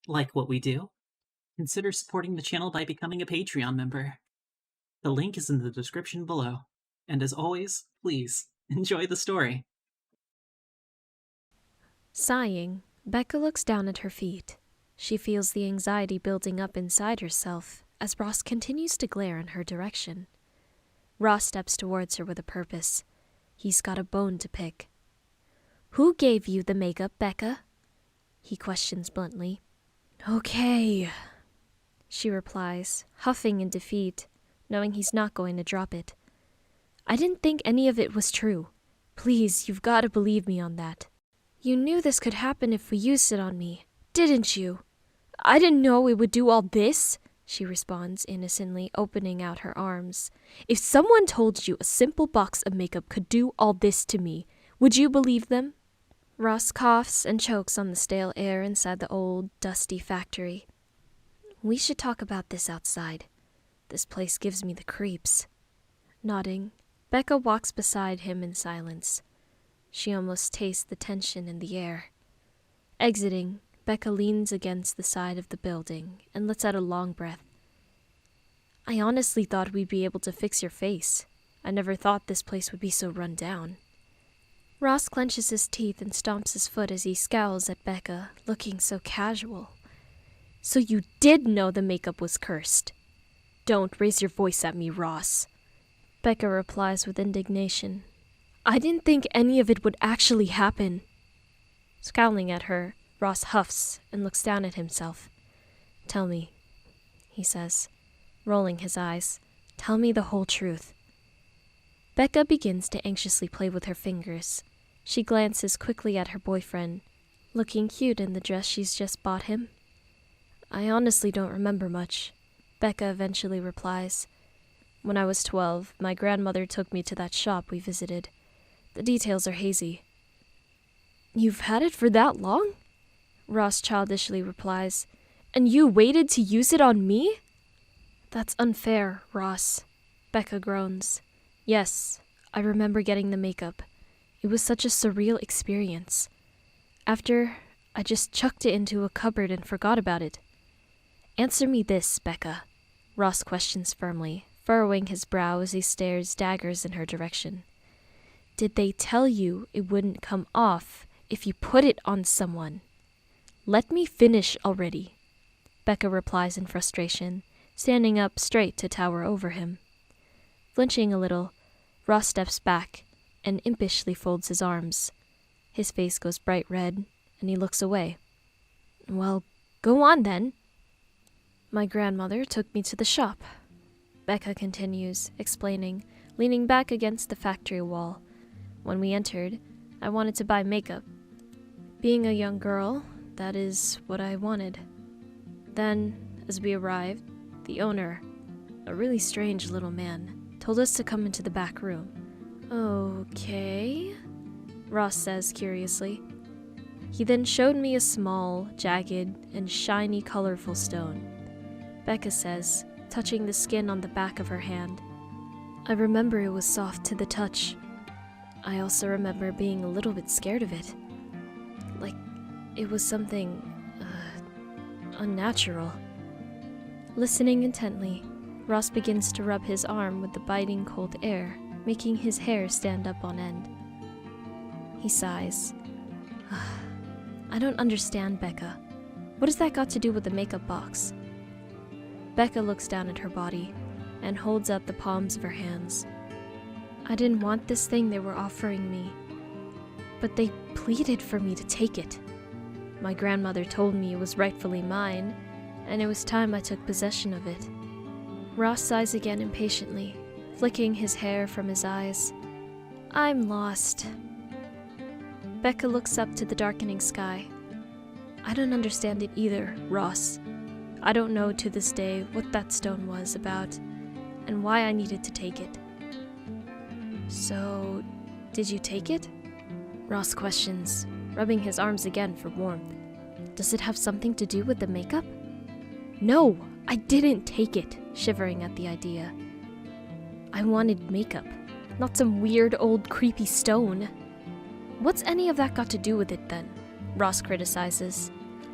Like what we do? Consider supporting the channel by becoming a Patreon member. The link is in the description below. And as always, please enjoy the story. Sighing, Becca looks down at her feet. She feels the anxiety building up inside herself as Ross continues to glare in her direction. Ross steps towards her with a purpose. He's got a bone to pick. "Who gave you the makeup, Becca?" he questions bluntly. "Okay," she replies, huffing in defeat, knowing he's not going to drop it. "I didn't think any of it was true. Please, you've got to believe me on that. You knew this could happen if we used it on me, didn't you?" "I didn't know it would do all this," she responds innocently, opening out her arms. "If someone told you a simple box of makeup could do all this to me, would you believe them?" Ross coughs and chokes on the stale air inside the old, dusty factory. "We should talk about this outside. This place gives me the creeps." Nodding, Becca walks beside him in silence. She almost tastes the tension in the air. Exiting, Becca leans against the side of the building and lets out a long breath. "I honestly thought we'd be able to fix your face. I never thought this place would be so run down." Ross clenches his teeth and stomps his foot as he scowls at Becca, looking so casual. "So you did know the makeup was cursed?" "Don't raise your voice at me, Ross," Becca replies with indignation. "I didn't think any of it would actually happen." Scowling at her, Ross huffs and looks down at himself. "Tell me," he says, rolling his eyes. "Tell me the whole truth." Becca begins to anxiously play with her fingers. She glances quickly at her boyfriend, looking cute in the dress she's just bought him. "I honestly don't remember much," Becca eventually replies. "When I was 12, my grandmother took me to that shop we visited. The details are hazy." "You've had it for that long?" Ross childishly replies. "And you waited to use it on me?" "That's unfair, Ross," Becca groans. "Yes, I remember getting the makeup. It was such a surreal experience. After, I just chucked it into a cupboard and forgot about it." "Answer me this, Becca," Ross questions firmly, furrowing his brow as he stares daggers in her direction. "Did they tell you it wouldn't come off if you put it on someone?" "Let me finish already," Becca replies in frustration, standing up straight to tower over him. Flinching a little, Ross steps back and impishly folds his arms. His face goes bright red, and he looks away. "Well, go on then." "My grandmother took me to the shop," Becca continues, explaining, leaning back against the factory wall. "When we entered, I wanted to buy makeup. Being a young girl, that is what I wanted. Then, as we arrived, the owner, a really strange little man, told us to come into the back room." "Okay," Ross says curiously. "He then showed me a small, jagged, and shiny colorful stone," Becca says, touching the skin on the back of her hand. "I remember it was soft to the touch. I also remember being a little bit scared of it. Like it was something, unnatural." Listening intently, Ross begins to rub his arm with the biting cold air, making his hair stand up on end. He sighs. "I don't understand, Becca. What has that got to do with the makeup box?" Becca looks down at her body and holds out the palms of her hands. "I didn't want this thing they were offering me, but they pleaded for me to take it. My grandmother told me it was rightfully mine, and it was time I took possession of it." Ross sighs again impatiently, flicking his hair from his eyes. "I'm lost." Becca looks up to the darkening sky. "I don't understand it either, Ross. I don't know to this day what that stone was about, and why I needed to take it." "So, did you take it?" Ross questions, rubbing his arms again for warmth. "Does it have something to do with the makeup?" "No, I didn't take it, shivering at the idea. I wanted makeup, not some weird old creepy stone. What's any of that got to do with it then? Ross criticizes.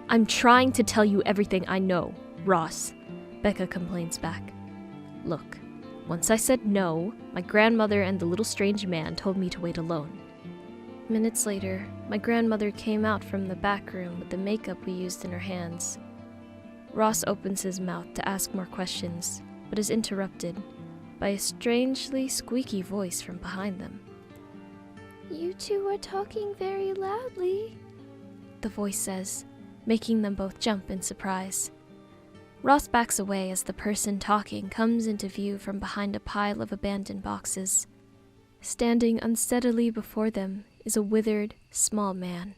I'm trying to tell you everything I know, Ross, Becca complains back. Look, once I said no, my grandmother and the little strange man told me to wait alone. Minutes later, my grandmother came out from the back room with the makeup we used in her hands. Ross opens his mouth to ask more questions, but is interrupted by a strangely squeaky voice from behind them. You two are talking very loudly, the voice says, making them both jump in surprise. Ross backs away as the person talking comes into view from behind a pile of abandoned boxes. Standing unsteadily before them is a withered, small man.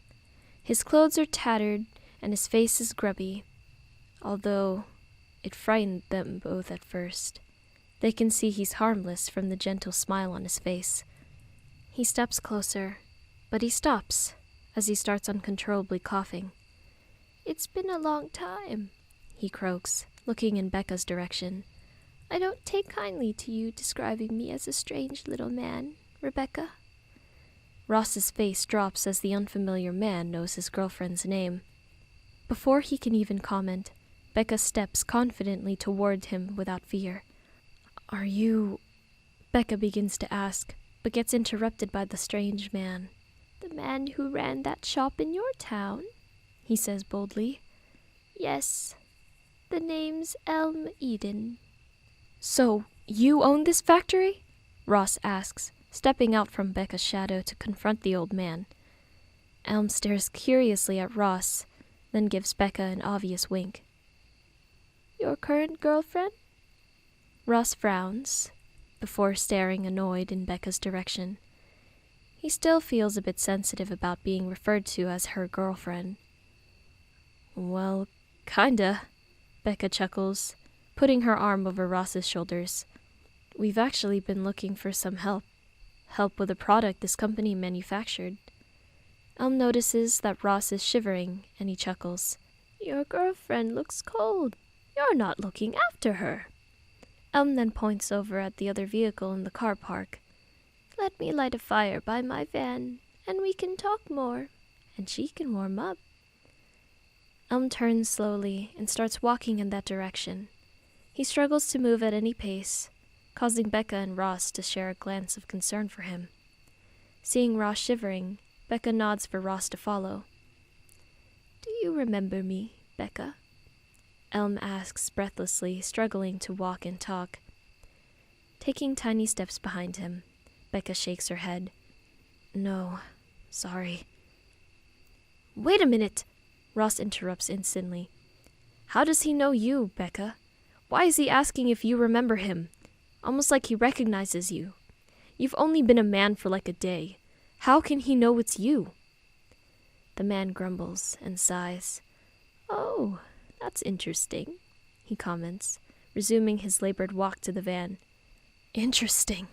His clothes are tattered and his face is grubby, although it frightened them both at first. They can see he's harmless from the gentle smile on his face. He steps closer, but he stops as he starts uncontrollably coughing. It's been a long time, he croaks, looking in Becca's direction. I don't take kindly to you describing me as a strange little man, Rebecca. Ross's face drops as the unfamiliar man knows his girlfriend's name. Before he can even comment, Becca steps confidently toward him without fear. Are you... Becca begins to ask, but gets interrupted by the strange man. The man who ran that shop in your town, he says boldly. Yes, the name's Elm Eden. So, you own this factory? Ross asks, stepping out from Becca's shadow to confront the old man. Elm stares curiously at Ross, then gives Becca an obvious wink. Your current girlfriend? Ross frowns, before staring annoyed in Becca's direction. He still feels a bit sensitive about being referred to as her girlfriend. Well, kinda, Becca chuckles, putting her arm over Ross's shoulders. We've actually been looking for some help with a product this company manufactured. Elm notices that Ross is shivering, and he chuckles. Your girlfriend looks cold. You're not looking after her. Elm then points over at the other vehicle in the car park. Let me light a fire by my van, and we can talk more, and she can warm up. Elm turns slowly and starts walking in that direction. He struggles to move at any pace, causing Becca and Ross to share a glance of concern for him. Seeing Ross shivering, Becca nods for Ross to follow. Do you remember me, Becca? Elm asks breathlessly, struggling to walk and talk. Taking tiny steps behind him, Becca shakes her head. No, sorry. Wait a minute! Ross interrupts instantly. How does he know you, Becca? Why is he asking if you remember him? Almost like he recognizes you. You've only been a man for like a day. How can he know it's you? The man grumbles and sighs. Oh, that's interesting, he comments, resuming his labored walk to the van. Interesting,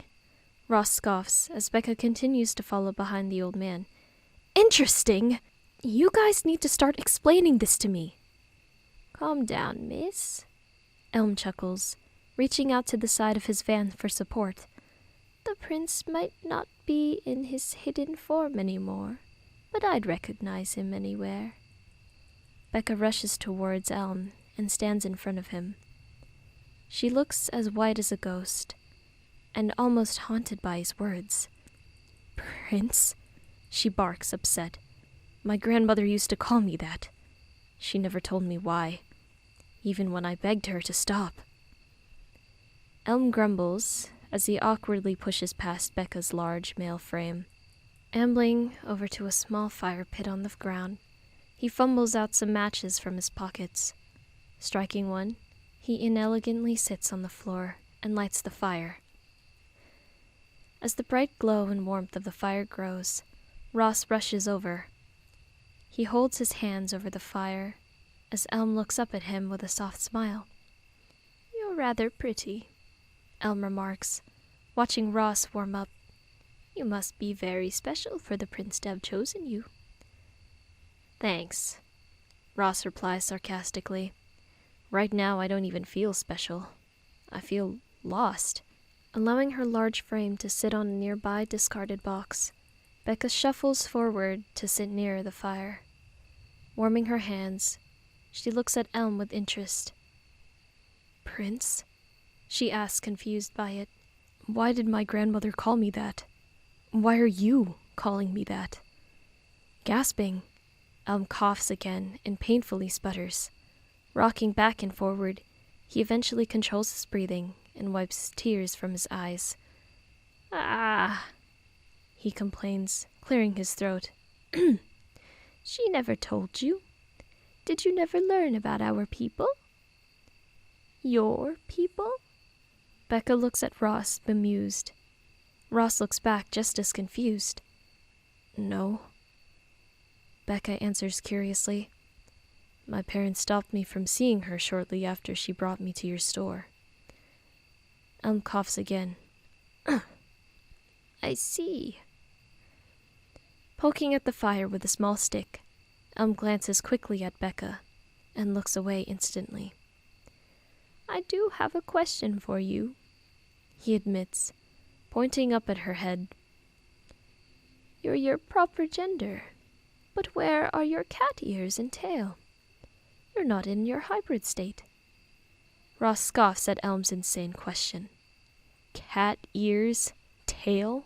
Ross scoffs as Becca continues to follow behind the old man. Interesting? You guys need to start explaining this to me. Calm down, miss. Elm chuckles, reaching out to the side of his van for support. The prince might not be in his hidden form anymore, but I'd recognize him anywhere. Becca rushes towards Elm and stands in front of him. She looks as white as a ghost, and almost haunted by his words. Prince? She barks, upset. My grandmother used to call me that. She never told me why, even when I begged her to stop. Elm grumbles as he awkwardly pushes past Becca's large male frame. Ambling over to a small fire pit on the ground, he fumbles out some matches from his pockets. Striking one, he inelegantly sits on the floor and lights the fire. As the bright glow and warmth of the fire grows, Ross rushes over. He holds his hands over the fire as Elm looks up at him with a soft smile. You're rather pretty, Elm remarks, watching Ross warm up. You must be very special for the prince to have chosen you. Thanks, Ross replies sarcastically. Right now, I don't even feel special. I feel lost. Allowing her large frame to sit on a nearby discarded box, Becca shuffles forward to sit near the fire. Warming her hands, she looks at Elm with interest. "Prince?" she asks, confused by it. "Why did my grandmother call me that? Why are you calling me that?" Gasping, Elm coughs again and painfully sputters. Rocking back and forward, he eventually controls his breathing and wipes tears from his eyes. "Ah," he complains, clearing his throat. "She never told you? Did you never learn about our people? Your people?" Becca looks at Ross, bemused. Ross looks back just as confused. "No." Becca answers curiously. "My parents stopped me from seeing her shortly after she brought me to your store." Elm coughs again. "I see." Poking at the fire with a small stick, Elm glances quickly at Becca and looks away instantly. "I do have a question for you," he admits, pointing up at her head. "You're your proper gender, but where are your cat ears and tail? You're not in your hybrid state." Ross scoffs at Elm's insane question. "Cat ears? Tail?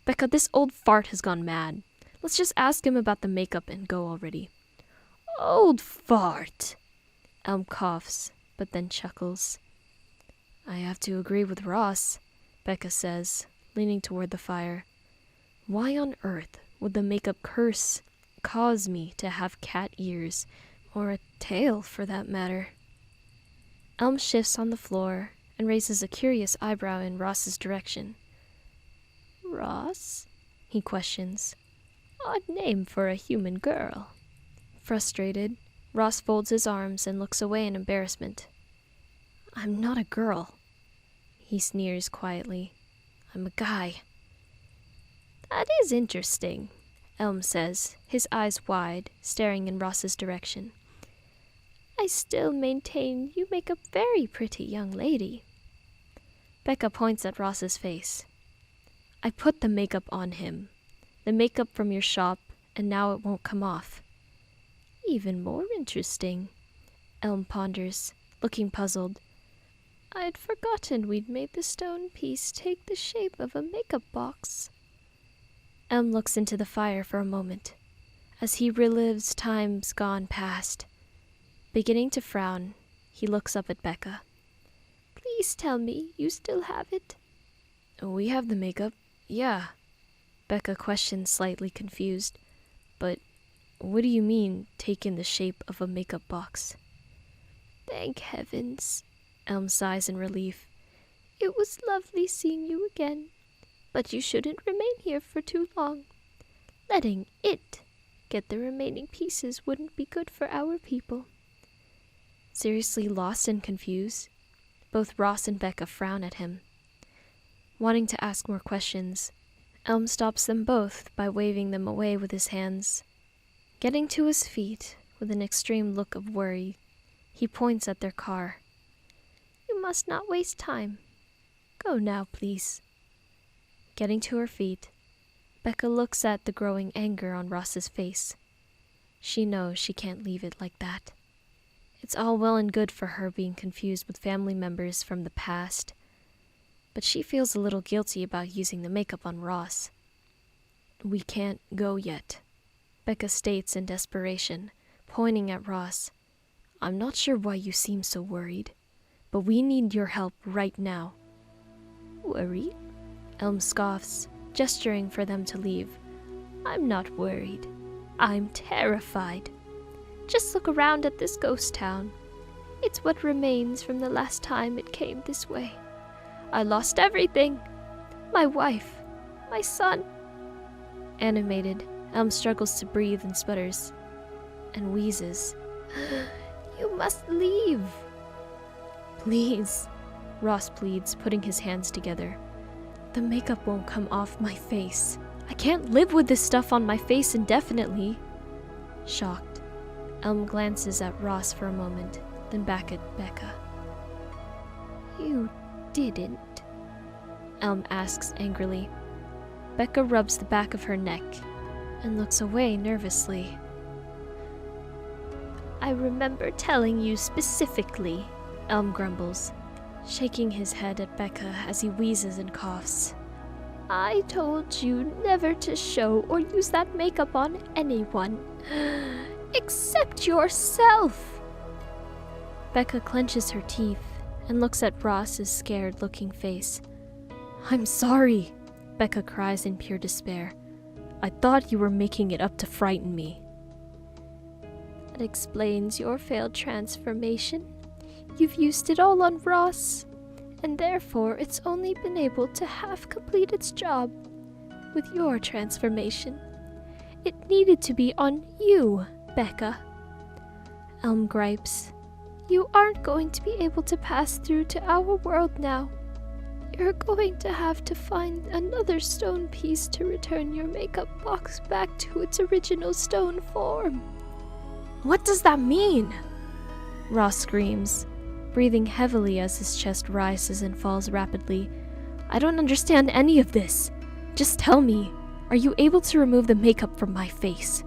Becca, this old fart has gone mad. Let's just ask him about the makeup and go already." "Old fart!" Elm coughs, but then chuckles. "I have to agree with Ross," Becca says, leaning toward the fire. "Why on earth would the makeup curse cause me to have cat ears, or a tail for that matter?" Elm shifts on the floor and raises a curious eyebrow in Ross's direction. "Ross?" he questions. "Odd name for a human girl." Frustrated, Ross folds his arms and looks away in embarrassment. "I'm not a girl," he sneers quietly. "I'm a guy." "That is interesting," Elm says, his eyes wide, staring in Ross's direction. "I still maintain you make a very pretty young lady." Becca points at Ross's face. "I put the makeup on him. The makeup from your shop, and now it won't come off." "Even more interesting," Elm ponders, looking puzzled. "I'd forgotten we'd made the stone piece take the shape of a makeup box." Elm looks into the fire for a moment, as he relives times gone past. Beginning to frown, he looks up at Becca. "Please tell me you still have it." "We have the makeup, yeah," Becca questions, slightly confused. "But what do you mean, take in the shape of a makeup box?" "Thank heavens," Elm sighs in relief. "It was lovely seeing you again, but you shouldn't remain here for too long. Letting it get the remaining pieces wouldn't be good for our people." Seriously lost and confused, both Ross and Becca frown at him. Wanting to ask more questions, Elm stops them both by waving them away with his hands. Getting to his feet with an extreme look of worry, he points at their car. "You must not waste time. Go now, please." Getting to her feet, Becca looks at the growing anger on Ross's face. She knows she can't leave it like that. It's all well and good for her being confused with family members from the past, but she feels a little guilty about using the makeup on Ross. "We can't go yet," Becca states in desperation, pointing at Ross. "I'm not sure why you seem so worried, but we need your help right now." "Worried?" Elm scoffs, gesturing for them to leave. "I'm not worried. I'm terrified. Just look around at this ghost town. It's what remains from the last time it came this way. I lost everything. My wife, my son." Animated, Elm struggles to breathe and sputters, and wheezes. "You must leave." "Please," Ross pleads, putting his hands together. "The makeup won't come off my face. I can't live with this stuff on my face indefinitely." Shocked, Elm glances at Ross for a moment, then back at Becca. You didn't? Elm asks angrily. Becca rubs the back of her neck and looks away nervously. I remember telling you specifically, Elm grumbles, shaking his head at Becca as he wheezes and coughs. I told you never to show or use that makeup on anyone, except yourself. Becca clenches her teeth and looks at Ross's scared-looking face. I'm sorry, Becca cries in pure despair. I thought you were making it up to frighten me. That explains your failed transformation. You've used it all on Ross, and therefore it's only been able to half complete its job. With your transformation, it needed to be on you, Becca. Elm gripes. You aren't going to be able to pass through to our world now. You're going to have to find another stone piece to return your makeup box back to its original stone form. What does that mean? Ross screams, breathing heavily as his chest rises and falls rapidly. I don't understand any of this. Just tell me, are you able to remove the makeup from my face?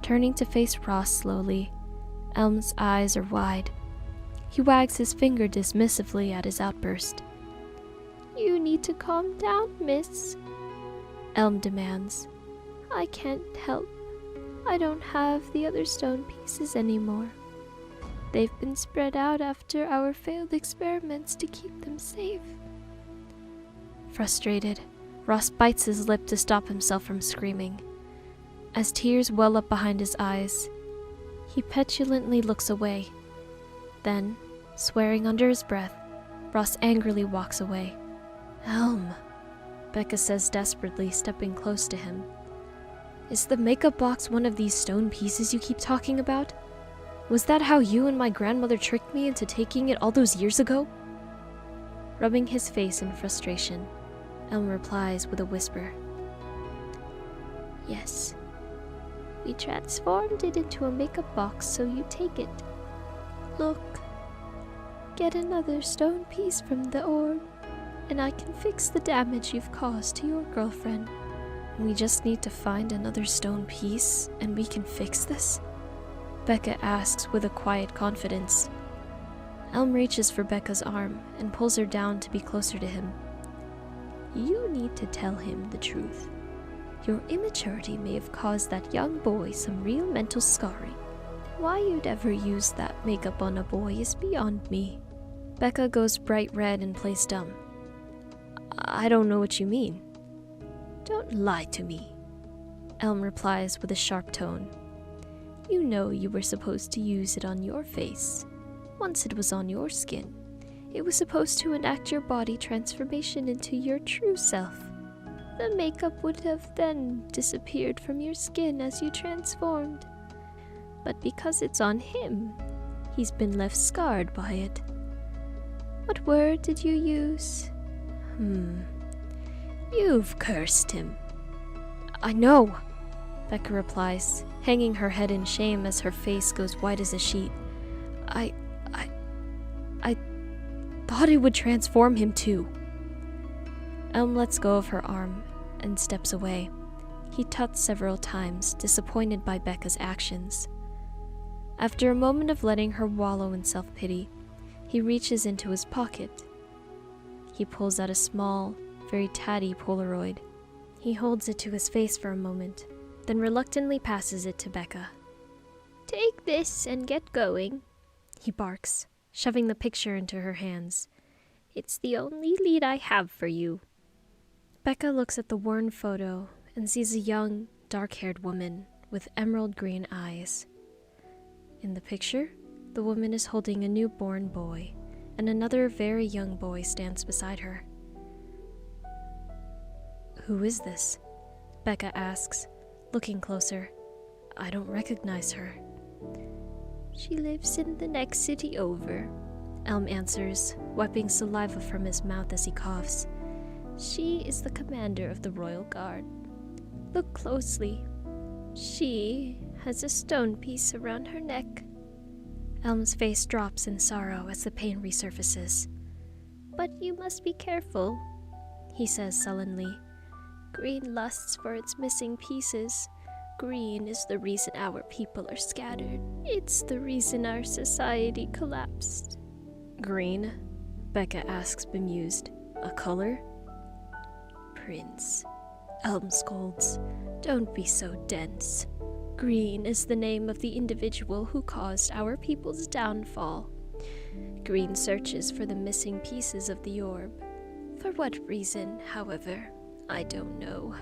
Turning to face Ross slowly, Elm's eyes are wide. He wags his finger dismissively at his outburst. You need to calm down, miss, Elm demands. I can't help. I don't have the other stone pieces anymore. They've been spread out after our failed experiments to keep them safe. Frustrated, Ross bites his lip to stop himself from screaming. As tears well up behind his eyes, he petulantly looks away. Then, swearing under his breath, Ross angrily walks away. Elm, Becca says desperately, stepping close to him. Is the makeup box one of these stone pieces you keep talking about? Was that how you and my grandmother tricked me into taking it all those years ago? Rubbing his face in frustration, Elm replies with a whisper. Yes. We transformed it into a makeup box so you take it. Look. Get another stone piece from the orb, and I can fix the damage you've caused to your girlfriend. We just need to find another stone piece, and we can fix this? Becca asks with a quiet confidence. Elm reaches for Becca's arm and pulls her down to be closer to him. You need to tell him the truth. Your immaturity may have caused that young boy some real mental scarring. Why you'd ever use that makeup on a boy is beyond me. Becca goes bright red and plays dumb. I don't know what you mean. Don't lie to me, Elm replies with a sharp tone. You know you were supposed to use it on your face. Once it was on your skin, it was supposed to enact your body transformation into your true self. The makeup would have then disappeared from your skin as you transformed. But because it's on him, he's been left scarred by it. What word did you use? You've cursed him. I know, Becca replies, hanging her head in shame as her face goes white as a sheet. I thought it would transform him too. Elm lets go of her arm and steps away. He tuts several times, disappointed by Becca's actions. After a moment of letting her wallow in self-pity, he reaches into his pocket. He pulls out a small, very tatty Polaroid. He holds it to his face for a moment, then reluctantly passes it to Becca. Take this and get going, he barks, shoving the picture into her hands. It's the only lead I have for you. Becca looks at the worn photo and sees a young, dark-haired woman with emerald green eyes. In the picture, the woman is holding a newborn boy, and another very young boy stands beside her. Who is this? Becca asks, looking closer. I don't recognize her. She lives in the next city over, Elm answers, wiping saliva from his mouth as he coughs. She is the commander of the Royal Guard. Look closely. She has a stone piece around her neck. Elm's face drops in sorrow as the pain resurfaces. But you must be careful, he says sullenly. Green lusts for its missing pieces. Green is the reason our people are scattered. It's the reason our society collapsed. Green? Becca asks, bemused. A color? Prince. Elm scolds. Don't be so dense. Green is the name of the individual who caused our people's downfall. Green searches for the missing pieces of the orb. For what reason, however, I don't know.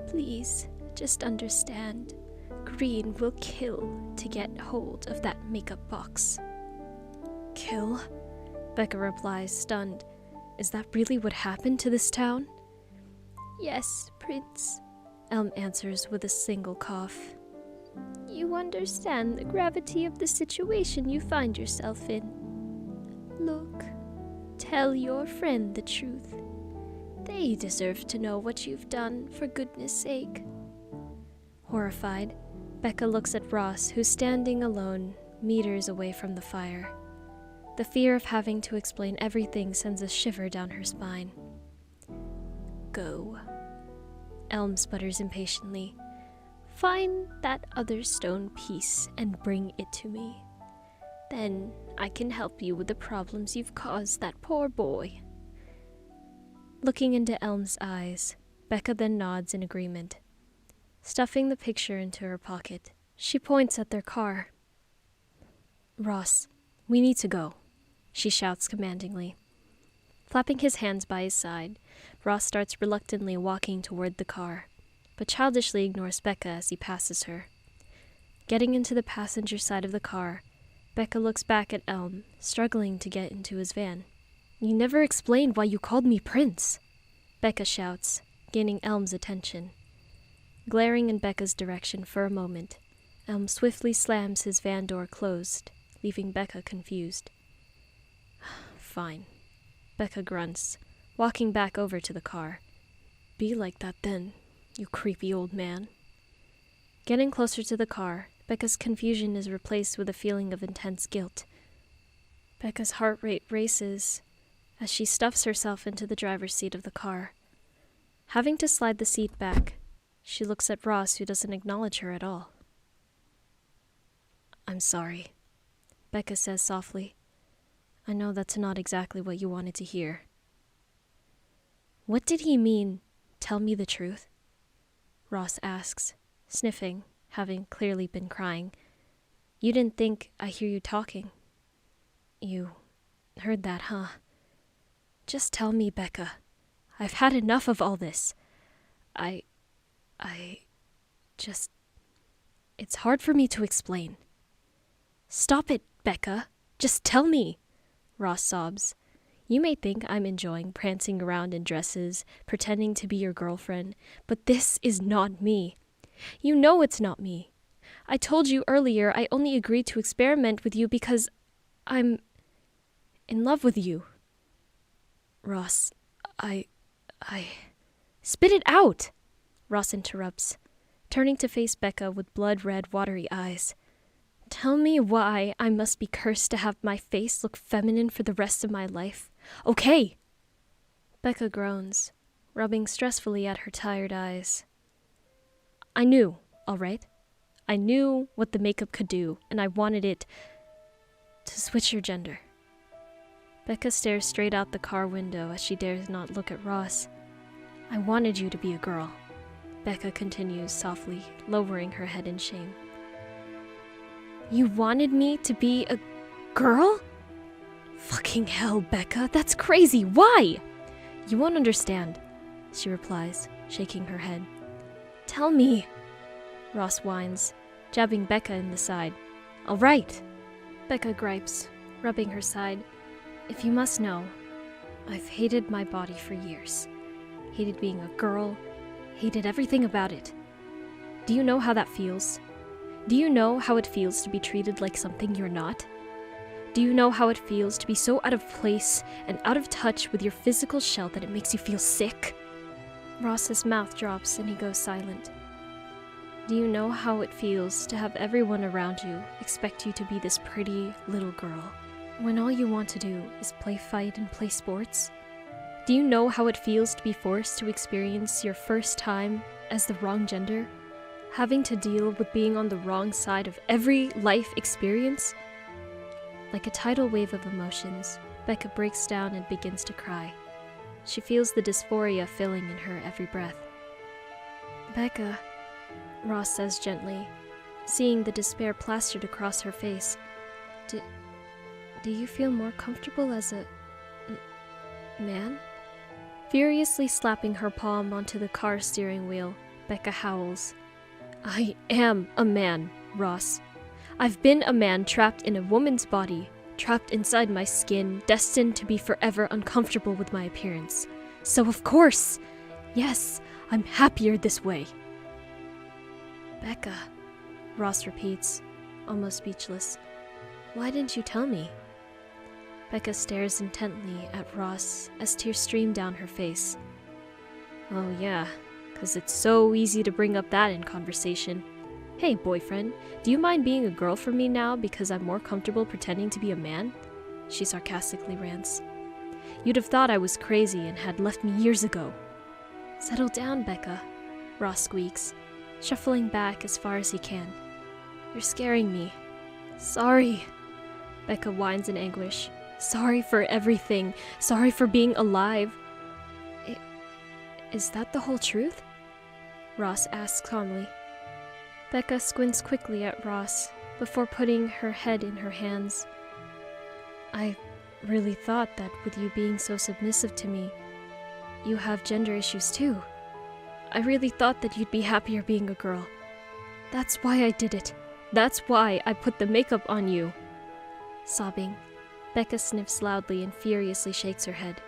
Please, just understand. Green will kill to get hold of that makeup box. Kill? Becca replies, stunned. Is that really what happened to this town? Yes, Prince, Elm answers with a single cough. You understand the gravity of the situation you find yourself in. Look, tell your friend the truth. They deserve to know what you've done, for goodness sake. Horrified, Becca looks at Ross, who's standing alone, meters away from the fire. The fear of having to explain everything sends a shiver down her spine. Go. Elm sputters impatiently. Find that other stone piece and bring it to me. Then I can help you with the problems you've caused that poor boy. Looking into Elm's eyes, Becca then nods in agreement. Stuffing the picture into her pocket, she points at their car. Ross, we need to go, she shouts commandingly. Flapping his hands by his side, Ross starts reluctantly walking toward the car, but childishly ignores Becca as he passes her. Getting into the passenger side of the car, Becca looks back at Elm, struggling to get into his van. You never explained why you called me Prince, Becca shouts, gaining Elm's attention. Glaring in Becca's direction for a moment, Elm swiftly slams his van door closed, leaving Becca confused. Fine, Becca grunts, walking back over to the car. Be like that then, you creepy old man. Getting closer to the car, Becca's confusion is replaced with a feeling of intense guilt. Becca's heart rate races as she stuffs herself into the driver's seat of the car. Having to slide the seat back, she looks at Ross, who doesn't acknowledge her at all. I'm sorry, Becca says softly. I know that's not exactly what you wanted to hear. What did he mean, tell me the truth? Ross asks, sniffing, having clearly been crying. You didn't think I hear you talking? You heard that, huh? Just tell me, Becca. I've had enough of all this. It's hard for me to explain. Stop it, Becca. Just tell me, Ross sobs. You may think I'm enjoying prancing around in dresses, pretending to be your girlfriend, but this is not me. You know it's not me. I told you earlier I only agreed to experiment with you because I'm in love with you. Ross, Spit it out! Ross interrupts, turning to face Becca with blood-red, watery eyes. Tell me why I must be cursed to have my face look feminine for the rest of my life. Okay! Becca groans, rubbing stressfully at her tired eyes. I knew, all right? I knew what the makeup could do, and I wanted it to switch your gender. Becca stares straight out the car window as she dares not look at Ross. I wanted you to be a girl, Becca continues softly, lowering her head in shame. You wanted me to be a girl? Fucking hell, Becca, that's crazy. Why? You won't understand, she replies, shaking her head. Tell me, Ross whines, jabbing Becca in the side. All right, Becca gripes, rubbing her side. If you must know, I've hated my body for years. Hated being a girl, hated everything about it. Do you know how that feels? Do you know how it feels to be treated like something you're not? Do you know how it feels to be so out of place and out of touch with your physical shell that it makes you feel sick? Ross's mouth drops and he goes silent. Do you know how it feels to have everyone around you expect you to be this pretty little girl, when all you want to do is play fight and play sports? Do you know how it feels to be forced to experience your first time as the wrong gender? Having to deal with being on the wrong side of every life experience? Like a tidal wave of emotions, Becca breaks down and begins to cry. She feels the dysphoria filling in her every breath. "Becca," Ross says gently, seeing the despair plastered across her face. Do you feel more comfortable as a man?" Furiously slapping her palm onto the car steering wheel, Becca howls. "I am a man, Ross. I've been a man trapped in a woman's body, trapped inside my skin, destined to be forever uncomfortable with my appearance. So of course, yes, I'm happier this way." "Becca," Ross repeats, almost speechless. "Why didn't you tell me?" Becca stares intently at Ross as tears stream down her face. "Oh yeah, 'cause it's so easy to bring up that in conversation. Hey, boyfriend, do you mind being a girl for me now because I'm more comfortable pretending to be a man?" She sarcastically rants. "You'd have thought I was crazy and had left me years ago." "Settle down, Becca," Ross squeaks, shuffling back as far as he can. "You're scaring me." "Sorry," Becca whines in anguish. "Sorry for everything. Sorry for being alive." Is that the whole truth?" Ross asks calmly. Becca squints quickly at Ross before putting her head in her hands. "I really thought that with you being so submissive to me, you have gender issues too. I really thought that you'd be happier being a girl. That's why I did it. That's why I put the makeup on you." Sobbing, Becca sniffs loudly and furiously shakes her head.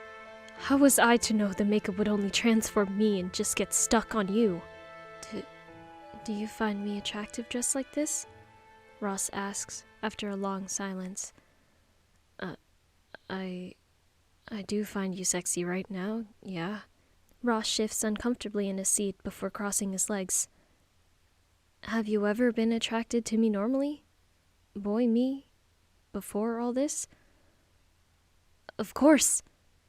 "How was I to know the makeup would only transform me and just get stuck on you?" Do you find me attractive dressed like this?" Ross asks after a long silence. I do find you sexy right now, yeah." Ross shifts uncomfortably in his seat before crossing his legs. "Have you ever been attracted to me normally? Boy me? Before all this?" "Of course!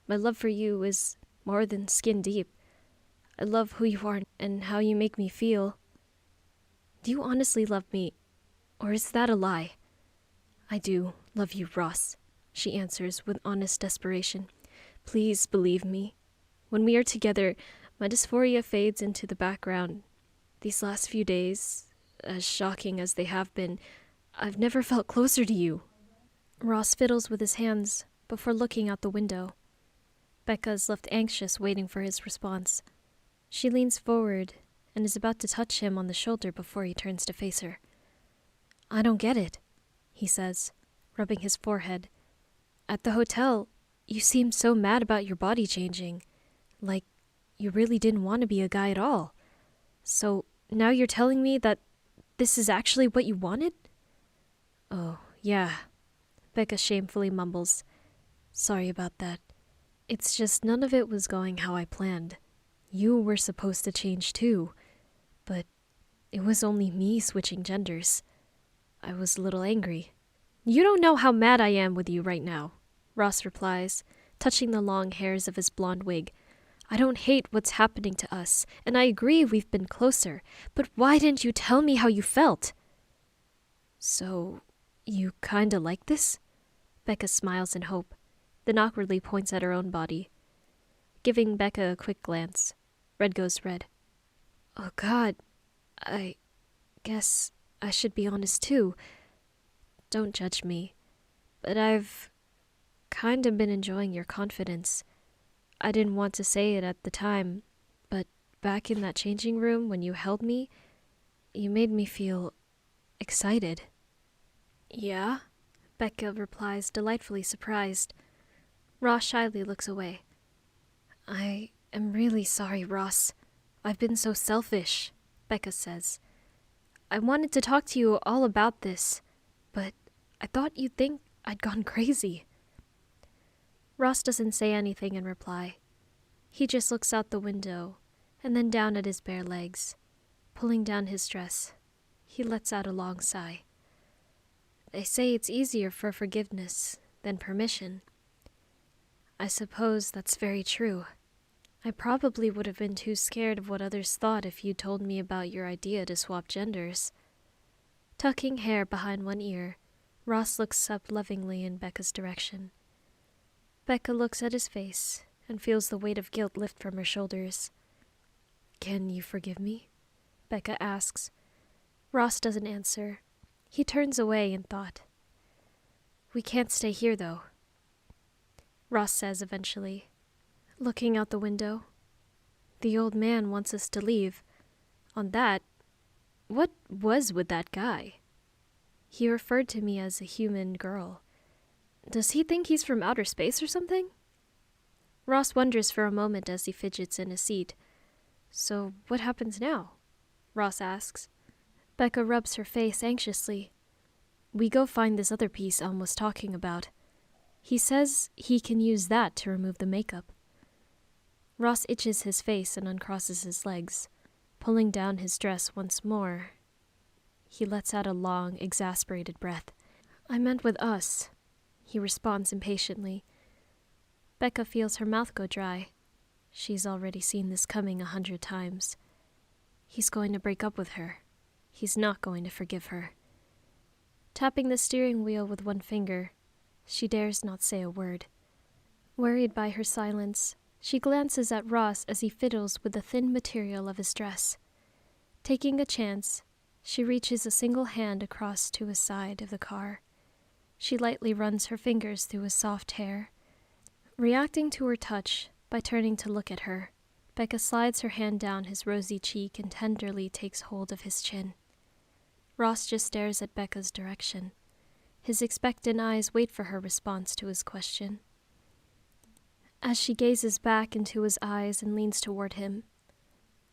My love for you is more than skin deep. I love who you are and how you make me feel." "Do you honestly love me, or is that a lie?" "I do love you, Ross," she answers with honest desperation. "Please believe me. When we are together, my dysphoria fades into the background. These last few days, as shocking as they have been, I've never felt closer to you." Ross fiddles with his hands before looking out the window. Becca is left anxious, waiting for his response. She leans forward and is about to touch him on the shoulder before he turns to face her. "I don't get it," he says, rubbing his forehead. "At the hotel, you seemed so mad about your body changing, like you really didn't want to be a guy at all. So now you're telling me that this is actually what you wanted?" "Oh, yeah," Becca shamefully mumbles. "Sorry about that. It's just none of it was going how I planned. You were supposed to change too, but it was only me switching genders. I was a little angry." "You don't know how mad I am with you right now," Ross replies, touching the long hairs of his blonde wig. "I don't hate what's happening to us, and I agree we've been closer, but why didn't you tell me how you felt?" "So, you kinda like this?" Becca smiles in hope, then awkwardly points at her own body. Giving Becca a quick glance, Red goes red. "Oh God, I guess I should be honest too. Don't judge me, but I've kinda been enjoying your confidence. I didn't want to say it at the time, but back in that changing room when you held me, you made me feel excited." "Yeah?" Becca replies, delightfully surprised. Ross shyly looks away. "I am really sorry, Ross. I've been so selfish," Becca says. "I wanted to talk to you all about this, but I thought you'd think I'd gone crazy." Ross doesn't say anything in reply. He just looks out the window and then down at his bare legs, Pulling down his dress, he lets out a long sigh. They say it's easier for forgiveness than permission. I suppose that's very true. I probably would have been too scared of what others thought if you told me about your idea to swap genders. Tucking hair behind one ear, Ross looks up lovingly in Becca's direction. Becca looks at his face and feels the weight of guilt lift from her shoulders. Can you forgive me? Becca asks. Ross doesn't answer. He turns away in thought. We can't stay here, though, Ross says eventually, looking out the window. The old man wants us to leave. On that, what was with that guy? He referred to me as a human girl. Does he think he's from outer space or something? Ross wonders for a moment as he fidgets in his seat. So what happens now? Ross asks. Becca rubs her face anxiously. We go find this other piece Elm was talking about. He says he can use that to remove the makeup. Ross itches his face and uncrosses his legs, pulling down his dress once more. He lets out a long, exasperated breath. I meant with us, he responds impatiently. Becca feels her mouth go dry. She's already seen this coming 100 times. He's going to break up with her. He's not going to forgive her. Tapping the steering wheel with one finger, she dares not say a word. Worried by her silence, she glances at Ross as he fiddles with the thin material of his dress. Taking a chance, she reaches a single hand across to his side of the car. She lightly runs her fingers through his soft hair. Reacting to her touch by turning to look at her, Becca slides her hand down his rosy cheek and tenderly takes hold of his chin. Ross just stares at Becca's direction. His expectant eyes wait for her response to his question. As she gazes back into his eyes and leans toward him,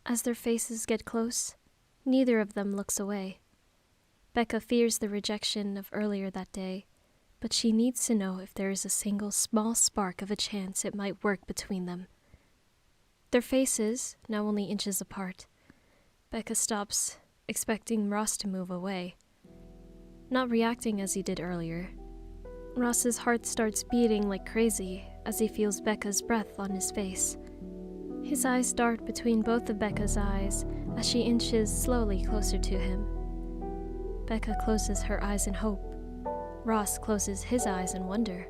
as their faces get close, neither of them looks away. Becca fears the rejection of earlier that day, but she needs to know if there is a single small spark of a chance it might work between them. Their faces, now only inches apart. Becca stops, expecting Ross to move away. Not reacting as he did earlier. Ross's heart starts beating like crazy as he feels Becca's breath on his face. His eyes dart between both of Becca's eyes as she inches slowly closer to him. Becca closes her eyes in hope. Ross closes his eyes in wonder.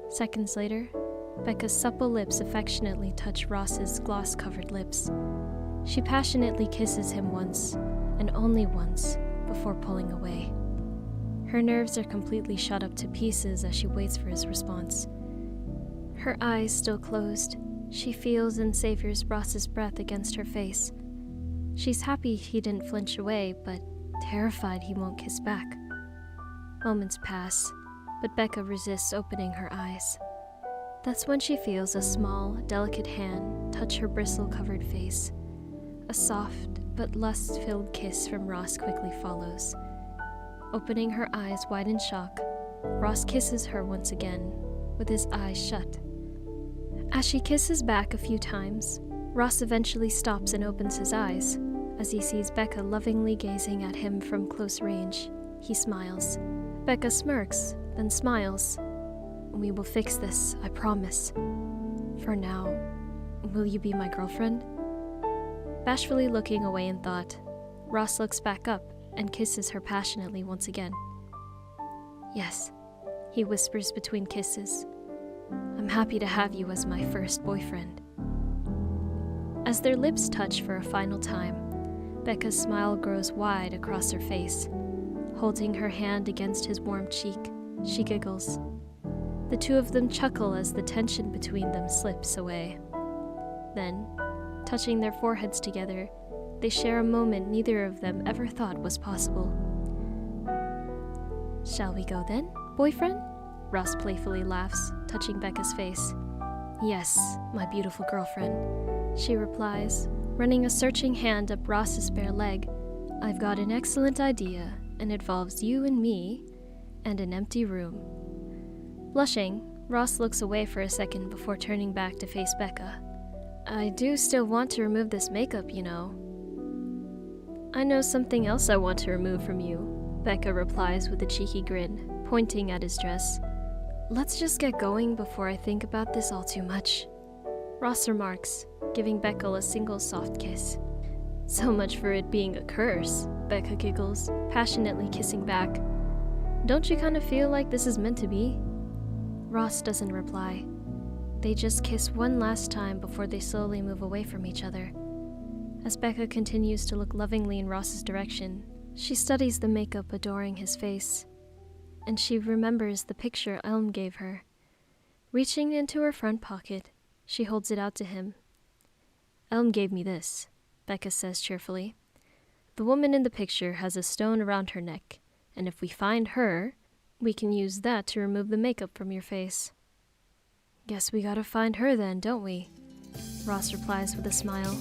Seconds later, Becca's supple lips affectionately touch Ross's gloss-covered lips. She passionately kisses him once, and only once, before pulling away. Her nerves are completely shot up to pieces as she waits for his response. Her eyes still closed, she feels and savors Ross's breath against her face. She's happy he didn't flinch away, but terrified he won't kiss back. Moments pass, but Becca resists opening her eyes. That's when she feels a small, delicate hand touch her bristle-covered face. A soft but lust-filled kiss from Ross quickly follows. Opening her eyes wide in shock, Ross kisses her once again, with his eyes shut. As she kisses back a few times, Ross eventually stops and opens his eyes. As he sees Becca lovingly gazing at him from close range, he smiles. Becca smirks, then smiles. We will fix this, I promise. For now, will you be my girlfriend? Bashfully looking away in thought, Ross looks back up and kisses her passionately once again. Yes, he whispers between kisses. I'm happy to have you as my first boyfriend. As their lips touch for a final time, Becca's smile grows wide across her face. Holding her hand against his warm cheek, she giggles. The two of them chuckle as the tension between them slips away. Then, touching their foreheads together, they share a moment neither of them ever thought was possible. Shall we go then, boyfriend? Ross playfully laughs, touching Becca's face. Yes, my beautiful girlfriend, she replies, running a searching hand up Ross's bare leg. I've got an excellent idea, and it involves you and me, and an empty room. Blushing, Ross looks away for a second before turning back to face Becca. I do still want to remove this makeup, you know. I know something else I want to remove from you, Becca replies with a cheeky grin, pointing at his dress. Let's just get going before I think about this all too much, Ross remarks, giving Becca a single soft kiss. So much for it being a curse, Becca giggles, passionately kissing back. Don't you kind of feel like this is meant to be? Ross doesn't reply. They just kiss one last time before they slowly move away from each other. As Becca continues to look lovingly in Ross's direction, she studies the makeup adoring his face, and she remembers the picture Elm gave her. Reaching into her front pocket, she holds it out to him. Elm gave me this, Becca says cheerfully. The woman in the picture has a stone around her neck, and if we find her, we can use that to remove the makeup from your face. Guess we gotta find her then, don't we? Ross replies with a smile.